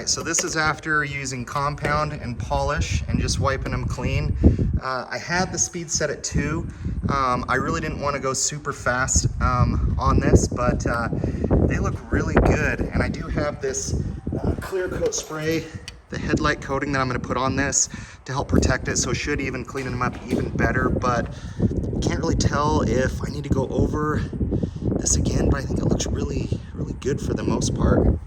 right, so this is after using compound and polish and just wiping them clean. I had the speed set at 2. I really didn't want to go super fast on this, but they look really good. And I do have this clear coat spray, the headlight coating that I'm going to put on this to help protect it, so it should even clean them up even better. But can't really tell if I need to go over this again, but I think it looks really good for the most part.